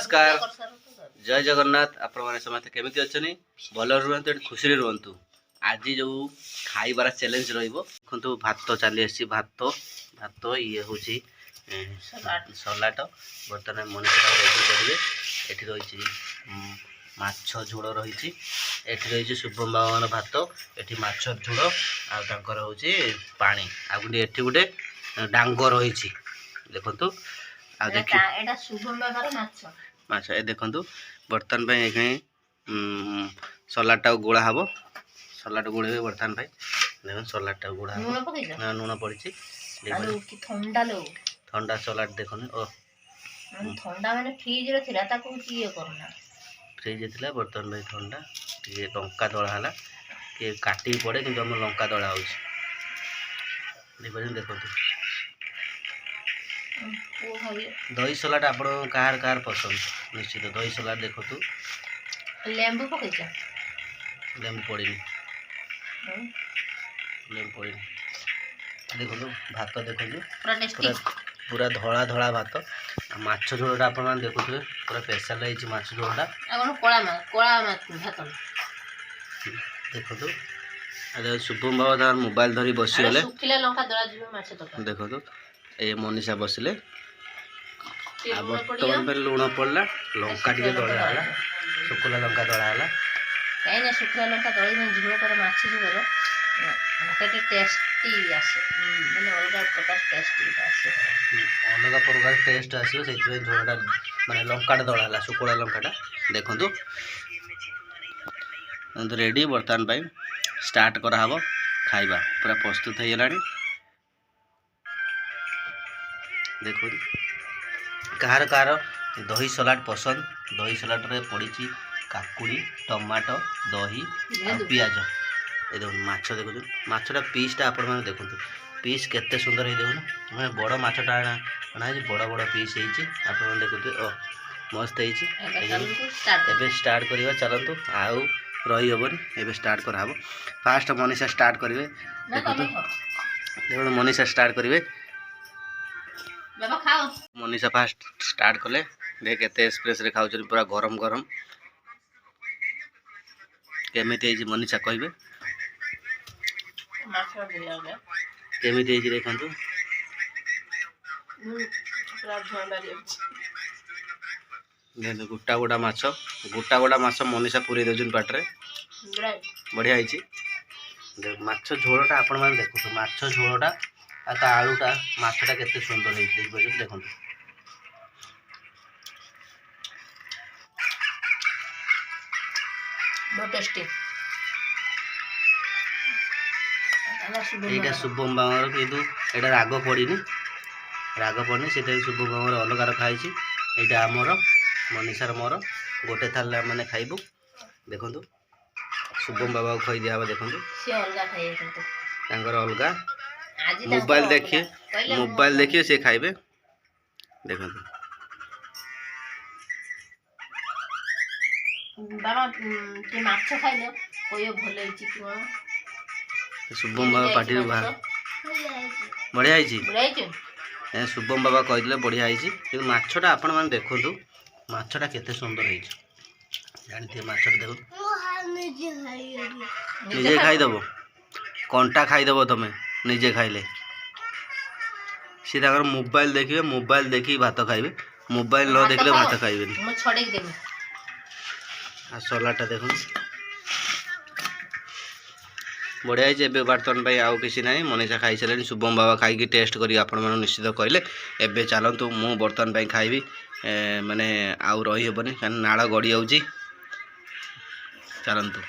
नमस्कार जय जगन्नाथ आपण मैंने समस्त केमी अच्छा भल रुहतु खुशी रुहतु। आज जो खाइबार चैलेंज रखु भात चली आसी भात भात ये हूँ सलाड बर्तमान मनीषा रेडी करेंगे। ये रही माछ झोल रही रही शुभम बाबा भात ये माछ झोल आर हूँ पा आगे गोटे डांग रही देखु माछ ए देखु बर्तमान सलाड टा गोड़ा हम सलाड गोड़े बर्तमान देख सलाड टा गोड़ा लुण पड़ी ठंडा सलाड देख फ्रिज थी बर्तमान ठंडा टे लंका दला है काटी पड़े कि लंका दला हो देखो दही सलाड आप कार कार पसंद निश्चित दही सलाड देखो लेंबू लेंबू पड़ी लेंबू पड़ी देखो भात देखो पूरा धला धला भात माछ झोलटा आप देखुए पूरा स्पेशल है माछ झोलटा देखो शुभम बाबा मोबाइल धरी बसीगले देखो ये मनीषा बसिले बर्तमान पे लुण पड़ा लंका टे दला शुखला लंका दला कहीं शुखला लंका दल झोल कर माछ झोल टेस्टी आसे माने अलग प्रकार टेस्ट आसो से झोलटा माने लंका दला शुखला लंका देखु रेडी बर्तमान स्टार्ट कराहब खाइबा पूरा प्रस्तुत हो गलानी। देखो कार कार दही सलाड पसंद दही सलाड रे पड़ी काकुड़ी टमाटो दही पियाज ये देखो माछ देखो माछटा पीसटा आपण देखो पीस केते सुंदर है देखो मैं बड़ माछटा अना बड़ बड़ पीस हो देखो मस्त है स्टार्ट करवा चलतु आउ रही हेनी एवं स्टार्ट कराब फास्ट मनीषा स्टार्ट करेंगे देखो देखो मनीषा स्टार्ट करेंगे मनीषा फास्ट स्टार्ट कले देख केते एक्सप्रेस रे खाउ पूरा गरम गरम केमिति मनीषा कहबे केमिति देखंतु गोटा गोटा माछ मनीषा पूरे दौन पाटे बढ़िया है माछ झोलटा आपण मैंने देखो माछ झोलटा आलूटा माछटा केते सुंदर है देखो यहाँ शुभम बाबर किंतु यहाँ राग पड़नी से शुभम बाबर अलग रखाई यहाँ आमर मनीषार मोर गोटे थाल मैंने खाइबू देखु शुभम बाबा को खई दिया देखो अलग मोबाइल देखिए से खाइबे देखो शुभम बाबा पार्टी बढ़िया है शुभम बाबा कहते बढ़िया है माछटा आपण मैंने देखु माछटा केते सुंदर है जानते माछटा देखो निजे खाईदेव कंटा खाईदेव तमें निजे खाइले सी मोबाइल देखिए मोबाइल देखी भात खाइबे मोबाइल न देखले भात खाइबे सलाडटा देखो बढ़िया है बर्तमान आउ किसी ना मनीषा खाई सारे शुभम बाबा खाई टेस्ट करी आपण मैंने निश्चित कहले एबे चलतु मु बर्तमान खाइबी माने आउ रही हेबनी नाड़ गड़ी जाऊँगी चलतु।